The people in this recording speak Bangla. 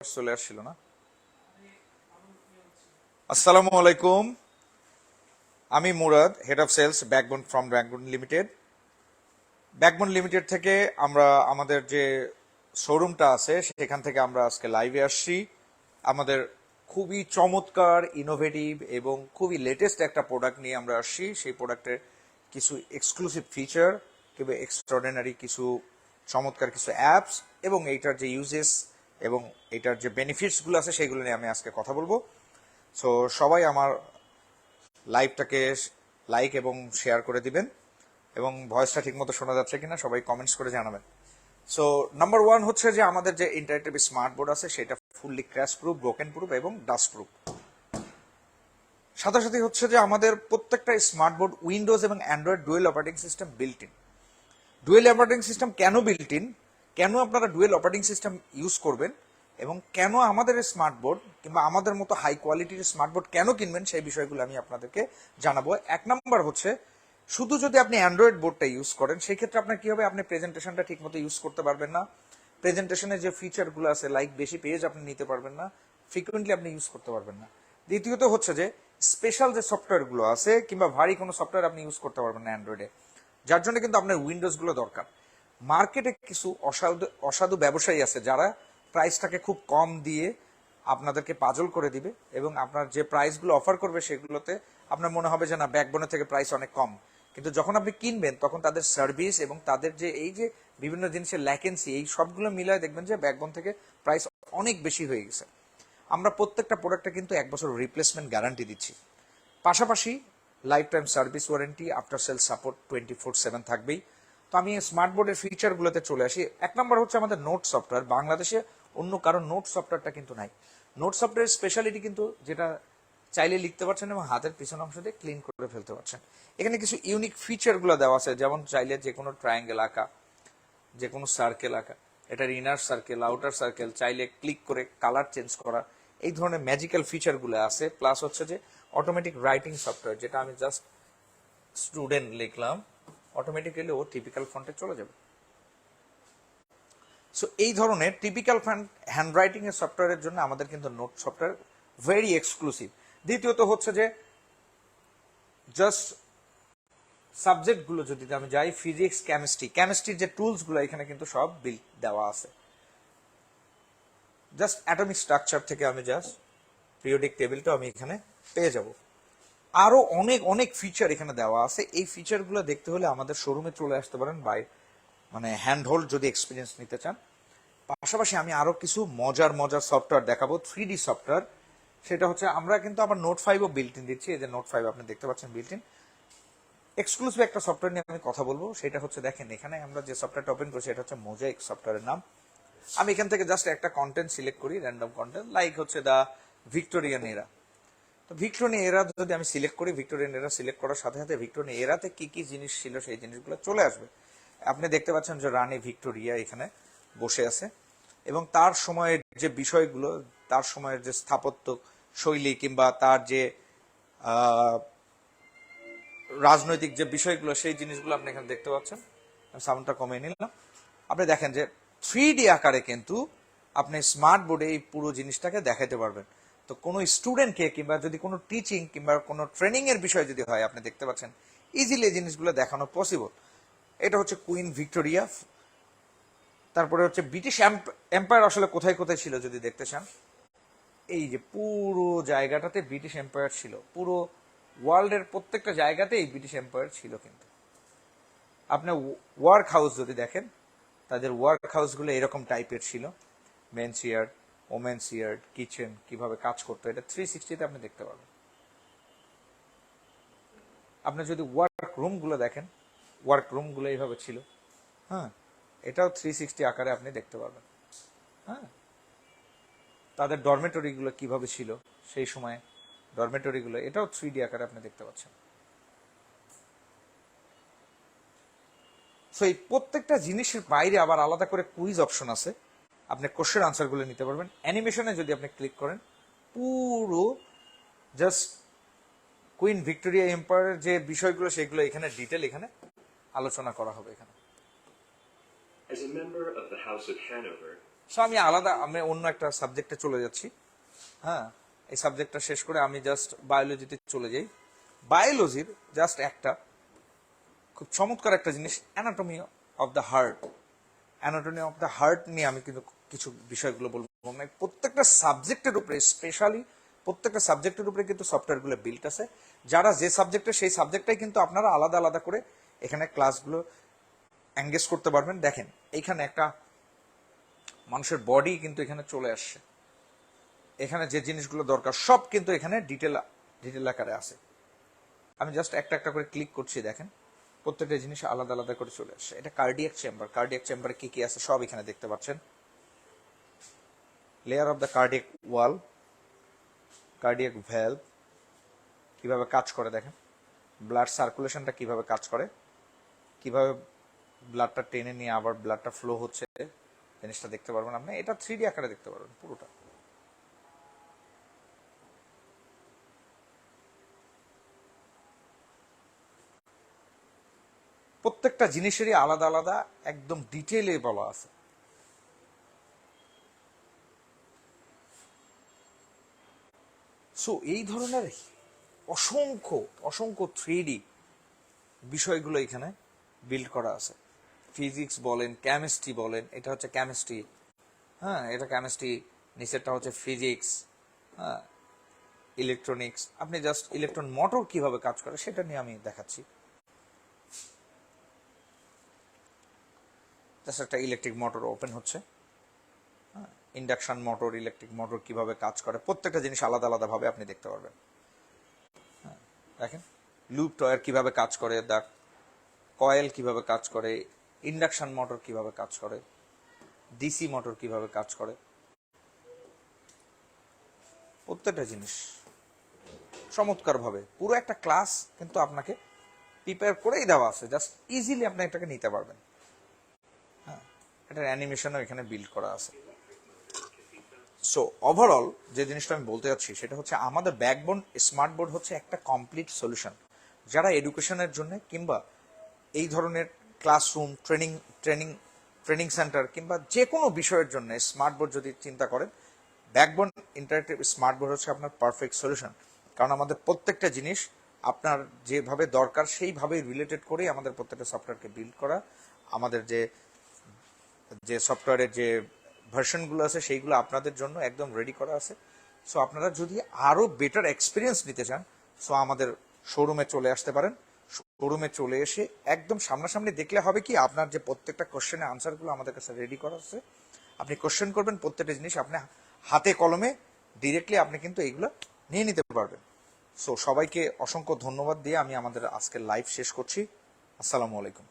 চলে আসছিল না। আসসালামু আলাইকুম, আমি Murad, head of sales Backbone from Backbone Limited. Backbone Limited থেকে আমরা আমাদের যে শোরুমটা আছে সেখান থেকে আমরা আজকে লাইভে আসছি। আমাদের খুবই চমৎকার, ইনোভেটিভ এবং খুবই লেটেস্ট একটা প্রোডাক্ট নিয়ে আমরা আসছি। সেই প্রোডাক্টের কিছু এক্সক্লুসিভ ফিচার কিংবা এক্সট্রাঅর্ডিনারি কিছু চমৎকার কিছু অ্যাপস এবং এইটার যে ইউজেস এবং এইটার যে বেনিফিটসগুলো আছে সেগুলো নিয়ে আমি আজকে কথা বলবো। সো সবাই আমার লাইভটাকে লাইক এবং শেয়ার করে দিবেন এবং ভয়েসটা ঠিকমতো শোনা যাচ্ছে কিনা সবাই কমেন্টস করে জানাবেন। সো নাম্বার ওয়ান হচ্ছে যে আমাদের যে ইন্টারেক্টিভ স্মার্ট বোর্ড আছে সেটা fully crash proof, broken proof এবং ডাস্ট প্রুফ। সাথে সাথে হচ্ছে যে আমাদের প্রত্যেকটা স্মার্ট বোর্ড উইন্ডোজ এবং Android dual operating system built in. Dual operating system কেন বিল্ট ইন, কেন আপনারা ডুয়েল অপারেটিং সিস্টেম ইউজ করবেন এবং কেন আমাদের স্মার্ট বোর্ড কিংবা আমাদের মতো হাই কোয়ালিটির স্মার্ট বোর্ড কেন কিনবেন সেই বিষয়গুলো আমি আপনাদেরকে জানাবো। এক নম্বর হচ্ছে, শুধু যদি আপনি অ্যান্ড্রয়েড বোর্ডটা ইউজ করেন সেই ক্ষেত্রে আপনার কি হবে, আপনি প্রেজেন্টেশনটা ঠিক মতো ইউজ করতে পারবেন না। প্রেজেন্টেশনের যে ফিচারগুলো আছে লাইক বেশি পেজ আপনি নিতে পারবেন না, ফ্রিকুয়েন্টলি আপনি ইউজ করতে পারবেন না। দ্বিতীয়ত হচ্ছে যে স্পেশাল যে সফটওয়্যারগুলো আছে কিংবা ভারী কোনো সফটওয়্যার আপনি ইউজ করতে পারবেন না অ্যান্ড্রয়েডে, যার জন্য কিন্তু আপনার উইন্ডোজগুলো দরকার। মার্কেটে কিছু অসাধু ব্যবসায়ী আছে যারা প্রাইসটাকে খুব কম দিয়ে আপনাদেরকে পাজল করে দিবে এবং আপনার যে প্রাইসগুলো অফার করবে সেগুলোতে আপনার মনে হবে যে না, ব্যাকবোনের থেকে প্রাইস অনেক কম, কিন্তু যখন আপনি কিনবেন তখন তাদের সার্ভিস এবং তাদের যে এই যে বিভিন্ন জিনিসের ল্যাকেন্সি এই সবগুলো মিলায় দেখবেন যে ব্যাকবোন থেকে প্রাইস অনেক বেশি হয়ে গেছে। আমরা প্রত্যেকটা প্রোডাক্টে কিন্তু 1 বছর রিপ্লেসমেন্ট গ্যারান্টি দিচ্ছি, পাশাপাশি life time service warranty, after sale support 24/7 থাকবেই। তো আমি স্মার্ট বোর্ডের ফিচারগুলোতে চলে আসি। এক নম্বর হচ্ছে আমাদের নোট সফটওয়্যার। বাংলাদেশে অন্য কারো নোট সফটওয়্যারটা কিন্তু নাই। নোট সফটওয়্যারের স্পেশালিটি কিন্তু যেটা চাইলে লিখতে পারছেন এবং হাতের পিছন অংশ দিয়ে ক্লিন করে ফেলতে পারছেন। এখানে কিছু ইউনিক ফিচারগুলো দেওয়া আছে, যেমন চাইলে যে কোনো ট্রায়াঙ্গেল আঁকা, যে কোনো সার্কেল আঁকা, এটার ইনার সার্কেল, আউটার সার্কেল চাইলে ক্লিক করে কালার চেঞ্জ করা, এই ধরনের ম্যাজিক্যাল ফিচারগুলো আছে। প্লাস হচ্ছে যে অটোমেটিক রাইটিং সফটওয়্যার, যেটা আমি জাস্ট স্টুডেন্ট লিখলাম অটোমেটিক্যালি ও টিপিক্যাল ফন্টে চলে যাবে। সো এই ধরনের টিপিক্যাল হ্যান্ড রাইটিং এর সফটওয়্যারের জন্য আমাদের কিন্তু নোট সফটওয়্যার ভেরি এক্সক্লুসিভ। দ্বিতীয়ত হচ্ছে যে জাস্ট সাবজেক্টগুলো যদি আমি যাই, ফিজিক্স, কেমিস্ট্রির যে টুলসগুলো এখানে কিন্তু সব বিল্ড দেওয়া আছে। জাস্ট অ্যাটমিক স্ট্রাকচার থেকে আমি জাস্ট পিরিয়ডিক টেবিলটা আমি এখানে পেয়ে যাব। আরো অনেক অনেক ফিচার এখানে দেওয়া আছে। এই ফিচারগুলো দেখতে হলে আমাদের শোরুমে চলে আসতে পারেন, বাই মানে হ্যান্ড হোল্ড যদি এক্সপিরিয়েন্স নিতে চান। পাশাপাশি আমি আরো কিছু মজার মজার সফটওয়্যার দেখাবো, 3D সফটওয়্যার। সেটা হচ্ছে আমরা কিন্তু আবার নোট 5ও বিল্ট ইন দিচ্ছি। এই যে নোট 5 আপনি দেখতে পাচ্ছেন বিল্ট ইন। এক্সক্লুসিভ একটা সফটওয়্যার নিয়ে আমি কথা বলবো, সেটা হচ্ছে দেখেন এখানে আমরা যে সফটওয়্যারটা ওপেন করছি এটা হচ্ছে মোজাইক সফটওয়্যারের নাম। আমি এখান থেকে জাস্ট একটা কন্টেন্ট সিলেক্ট করি, র্যান্ডম কন্টেন্ট, লাইক হচ্ছে দা ভিক্টোরিয়ান এরা। তো ভিক্টোরিয়ান এরা যদি আমি সিলেক্ট করি, ভিক্টোরিয়ান এরা সিলেক্ট করার সাথে সাথে ভিক্টোরিয়ান এরাতে কি কি জিনিস ছিল সেই জিনিসগুলো চলে আসবে। আপনি দেখতে পাচ্ছেন যে রানী ভিক্টোরিয়া এখানে বসে আছে এবং তার সময়ের যে বিষয়গুলো, তার সময়ের যে স্থাপত্য শৈলী কিংবা তার যে রাজনৈতিক যে বিষয়গুলো সেই জিনিসগুলো আপনি এখানে দেখতে পাচ্ছেন। সাউন্ডটা কমিয়ে নিলাম। আপনি দেখেন যে 3D আকারে কিন্তু আপনি স্মার্ট বোর্ডে এই পুরো জিনিসটাকে দেখাতে পারবেন। তো কোনো স্টুডেন্টকে কিংবা যদি কোনো টিচিং কিংবা কোনো ট্রেনিং এর বিষয় যদি হয়, আপনি দেখতে পাচ্ছেন ইজিলি এই জিনিসগুলো দেখানো পসিবল। এটা হচ্ছে কুইন ভিক্টোরিয়া। তারপরে হচ্ছে ব্রিটিশ এম্পায়ার আসলে কোথায় কোথায় ছিল যদি দেখতে চান, এই যে পুরো জায়গাটাতে ব্রিটিশ এম্পায়ার ছিল, পুরো ওয়ার্ল্ডের প্রত্যেকটা জায়গাতেই ব্রিটিশ এম্পায়ার ছিল। কিন্তু আপনি ওয়ার্ক হাউস যদি দেখেন, তাদের ওয়ার্ক হাউসগুলো এরকম টাইপের ছিল, men's yard, women's yard, kitchen, কিভাবে কাজ করতো, এটা 360-তে আপনি দেখতে পারবেন। আপনি যদি ওয়ার্ক রুমগুলো দেখেন, ওয়ার্ক রুমগুলো এইভাবে ছিল। হ্যাঁ, এটাও 360 আকারে আপনি দেখতে পারবেন। হ্যাঁ, তাদের ডরমেটরিগুলো কিভাবে ছিল সেই সময়, ডরমেটরিগুলো এটাও 3D আকারে আপনি দেখতে পাচ্ছেন। সো এই প্রত্যেকটা জিনিসের বাইরে আবার আলাদা করে কুইজ অপশন আছে, আপনি কোশ্চেন আনসারগুলো নিতে পারবেন। অ্যানিমেশনে যদি আপনি ক্লিক করেন, পুরো জাস্ট কুইন ভিক্টোরিয়া এম্পায়ারের যে বিষয়গুলো সেগুলো এখানে ডিটেল এখানে আলোচনা করা হবে এখানে। As a member of the House of Hanover, so আমি অন্য একটা সাবজেক্টে চলে যাচ্ছি। হ্যাঁ, এই সাবজেক্টটা শেষ করে আমি জাস্ট বায়োলজিতে চলে যাই। বায়োলজির জাস্ট একটা খুব চমৎকার একটা জিনিস, anatomy of the heart. Anatomy of the heart নিয়ে আমি কিন্তু কিছু বিষয়গুলো বলবো। প্রত্যেকটা সাবজেক্টের উপরে, স্পেশালি প্রত্যেকটা সাবজেক্টের উপরে কিন্তু সফটওয়্যারগুলো বিল্ট আছে। যারা যে সাবজেক্টে, সেই সাবজেক্টটাই কিন্তু আপনারা আলাদা আলাদা করে এখানে ক্লাসগুলো এঙ্গেজ করতে পারবেন। দেখেন এইখানে একটা মানুষের বডি কিন্তু এখানে চলে আসছে। এখানে যে জিনিসগুলো দরকার সব কিন্তু এখানে ডিটেল আকারে আছে। আমি জাস্ট একটা একটা করে ক্লিক করছি, দেখেন প্রত্যেকটা জিনিস আলাদা আলাদা করে চলে আসছে। এটা কার্ডিয়াক চেম্বার। কার্ডিয়াক চেম্বারে কি কি আছে সব এখানে দেখতে পাচ্ছেন। Layer of the cardiac wall, cardiac valve কিভাবে কাজ করে দেখেন, ব্লাড সার্কুলেশনটা কিভাবে কাজ করে, কিভাবে ব্লাডটা টেনে নিয়ে আবার ব্লাডটা ফ্লো হচ্ছে, জিনিসটা দেখতে পারবেন আপনি। এটা 3D আকারে দেখতে পারবেন পুরোটা। প্রত্যেকটা জিনিসেরই আলাদা আলাদা একদম ডিটেইলে বলা আছে। সো এই ধরনের অসংখ্য অসংখ্য 3D বিষয়গুলো এখানে বিল্ড করা আছে। ফিজিক্স বলেন, কেমিস্ট্রি বলেন, এটা হচ্ছে কেমিস্ট্রি, হ্যাঁ এটা কেমিস্ট্রি, নিচেরটা হচ্ছে ফিজিক্স, হ্যাঁ ইলেকট্রনিক্স। আপনি জাস্ট ইলেকট্রন মোটর কিভাবে কাজ করে সেটা নিয়ে আমি দেখাচ্ছি। জাস্ট একটা ইলেকট্রিক মোটর ওপেন হচ্ছে, ইন্ডাকশন মোটর, ইলেকট্রিক মোটর কিভাবে কাজ করে, প্রত্যেকটা জিনিস আলাদা আলাদা ভাবে আপনি দেখতে পারবেন। দেখেন লুপ টয়ার কিভাবে কাজ করে, দা কয়েল কিভাবে কাজ করে, ইন্ডাকশন মোটর কিভাবে কাজ করে, ডিসি মোটর কিভাবে কাজ করে, প্রত্যেকটা জিনিস চমৎকার ভাবে পুরো একটা ক্লাস কিন্তু আপনাকে প্রিপেয়ার করেই দেওয়া আছে। জাস্ট ইজিলি আপনি এটাকে নিতে পারবেন। হ্যাঁ, এটার অ্যানিমেশনও এখানে বিল্ড করা আছে। সো ওভারঅল যে জিনিসটা আমি বলতে যাচ্ছি সেটা হচ্ছে আমাদের ব্যাকবোন স্মার্ট বোর্ড হচ্ছে একটা কমপ্লিট সলিউশন। যারা এডুকেশনের জন্য কিংবা এই ধরনের ক্লাসরুম, ট্রেনিং সেন্টার কিংবা যে কোনো বিষয়ের জন্য স্মার্ট বোর্ড যদি চিন্তা করেন, ব্যাকবোন ইন্টারেক্টিভ স্মার্ট বোর্ড হচ্ছে আপনার পারফেক্ট সলিউশন। কারণ আমাদের প্রত্যেকটা জিনিস আপনার যেভাবে দরকার সেইভাবেই রিলেটেড করেই আমাদের প্রত্যেকটা সফটওয়্যারকে বিল্ড করা। আমাদের যে সফটওয়্যারের যে ভার্সনগুলো আছে সেইগুলো আপনাদের জন্য একদম রেডি করা আছে। সো আপনারা যদি আরো বেটার এক্সপিরিয়েন্স নিতে চান, সো আমাদের শোরুমে চলে আসতে পারেন। শোরুমে চলে এসে একদম সামনাসামনি দেখলে হবে কি, আপনার যে প্রত্যেকটা কোশ্চেনের আনসারগুলো আমাদের কাছে রেডি করা আছে, আপনি কোশ্চেন করবেন, প্রত্যেকটা জিনিস আপনি হাতে কলমে ডিরেক্টলি আপনি কিন্তু এইগুলো নিয়ে নিতে পারবেন। সো সবাইকে অসংখ্য ধন্যবাদ দিয়ে আমি আমাদের আজকের লাইভ শেষ করছি। আসসালামু আলাইকুম।